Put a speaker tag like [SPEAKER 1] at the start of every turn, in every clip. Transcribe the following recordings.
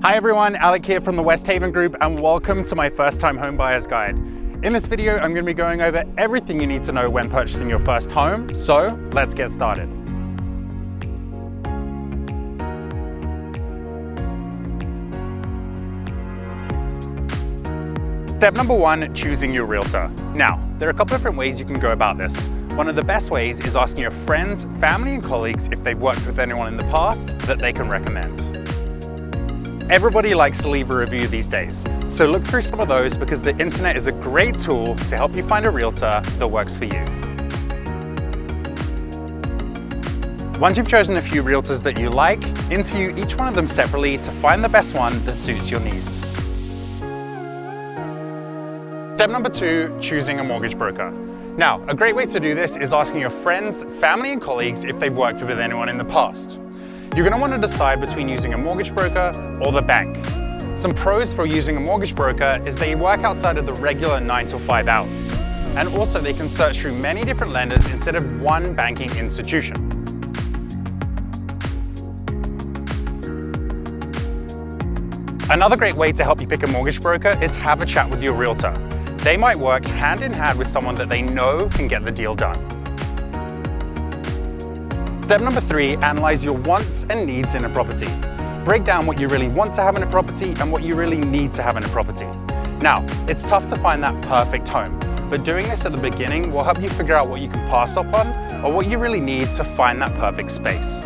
[SPEAKER 1] Hi everyone, Alec here from the West Haven Group and welcome to my first time home buyer's guide. In this video, I'm going to be going over everything you need to know when purchasing your first home, so let's get started. Step number one, choosing your realtor. Now, there are a couple of different ways you can go about this. One of the best ways is asking your friends, family and colleagues if they've worked with anyone in the past that they can recommend. Everybody likes to leave a review these days, so look through some of those because the internet is a great tool to help you find a realtor that works for you. Once you've chosen a few realtors that you like, interview each one of them separately to find the best one that suits your needs. Step number two, choosing a mortgage broker. Now, a great way to do this is asking your friends, family and colleagues if they've worked with anyone in the past. You're going to want to decide between using a mortgage broker or the bank. Some pros for using a mortgage broker is they work outside of the regular 9 to 5 hours. And also they can search through many different lenders instead of one banking institution. Another great way to help you pick a mortgage broker is have a chat with your realtor. They might work hand in hand with someone that they know can get the deal done. Step number three, analyze your wants and needs in a property. Break down what you really want to have in a property and what you really need to have in a property. Now, it's tough to find that perfect home, but doing this at the beginning will help you figure out what you can pass up on or what you really need to find that perfect space.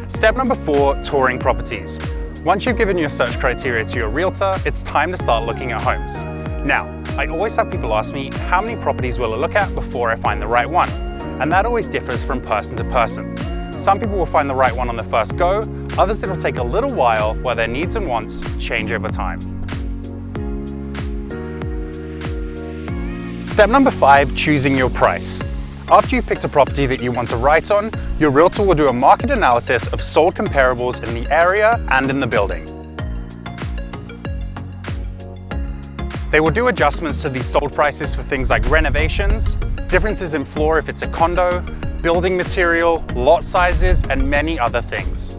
[SPEAKER 1] Step number four, touring properties. Once you've given your search criteria to your realtor, it's time to start looking at homes. Now, I always have people ask me, how many properties will I look at before I find the right one? And that always differs from person to person. Some people will find the right one on the first go, others it'll take a little while where their needs and wants change over time. Step number five, choosing your price. After you've picked a property that you want to write on, your realtor will do a market analysis of sold comparables in the area and in the building. They will do adjustments to these sold prices for things like renovations, differences in floor if it's a condo, building material, lot sizes, and many other things.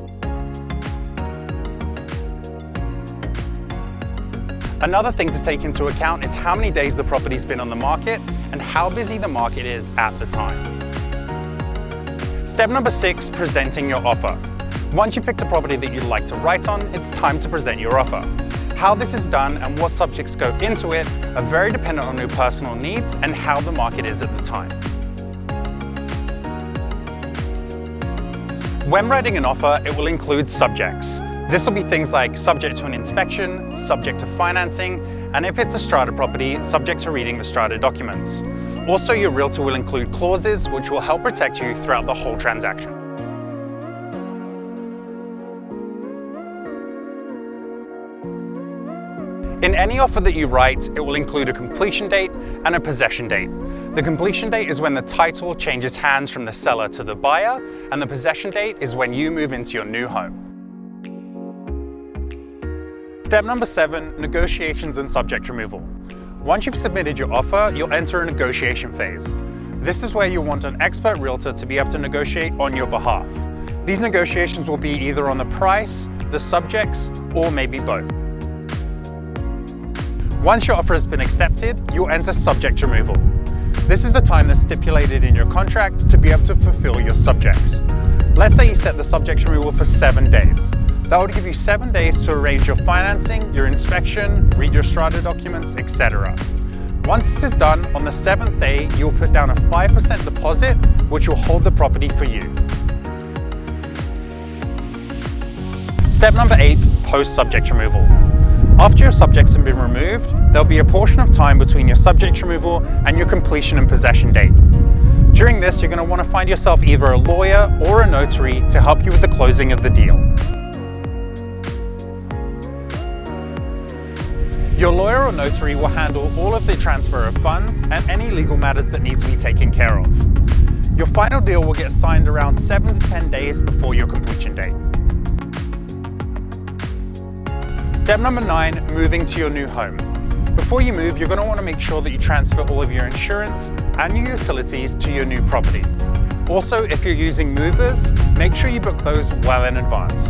[SPEAKER 1] Another thing to take into account is how many days the property's been on the market and how busy the market is at the time. Step number six, presenting your offer. Once you've picked a property that you'd like to write on, it's time to present your offer. How this is done and what subjects go into it are very dependent on your personal needs and how the market is at the time. When writing an offer, it will include subjects. This will be things like subject to an inspection, subject to financing, and if it's a strata property, subject to reading the strata documents. Also, your realtor will include clauses which will help protect you throughout the whole transaction. In any offer that you write, it will include a completion date and a possession date. The completion date is when the title changes hands from the seller to the buyer, and the possession date is when you move into your new home. Step number seven, negotiations and subject removal. Once you've submitted your offer, you'll enter a negotiation phase. This is where you'll want an expert realtor to be able to negotiate on your behalf. These negotiations will be either on the price, the subjects, or maybe both. Once your offer has been accepted, you'll enter subject removal. This is the time that's stipulated in your contract to be able to fulfill your subjects. Let's say you set the subject removal for 7 days. That would give you 7 days to arrange your financing, your inspection, read your strata documents, etc. Once this is done, on the 7th day, you'll put down a 5% deposit, which will hold the property for you. Step number 8, post-subject removal. After your subjects have been removed, there'll be a portion of time between your subject removal and your completion and possession date. During this, you're going to want to find yourself either a lawyer or a notary to help you with the closing of the deal. Your lawyer or notary will handle all of the transfer of funds and any legal matters that need to be taken care of. Your final deal will get signed around 7 to 10 days before your completion date. Step number 9, moving to your new home. Before you move, you're going to want to make sure that you transfer all of your insurance and your utilities to your new property. Also, if you're using movers, make sure you book those well in advance.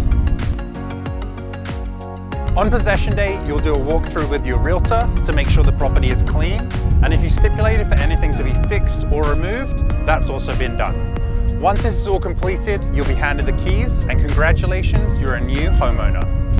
[SPEAKER 1] On possession day, you'll do a walkthrough with your realtor to make sure the property is clean, and if you stipulated for anything to be fixed or removed, that's also been done. Once this is all completed, you'll be handed the keys, and congratulations, you're a new homeowner.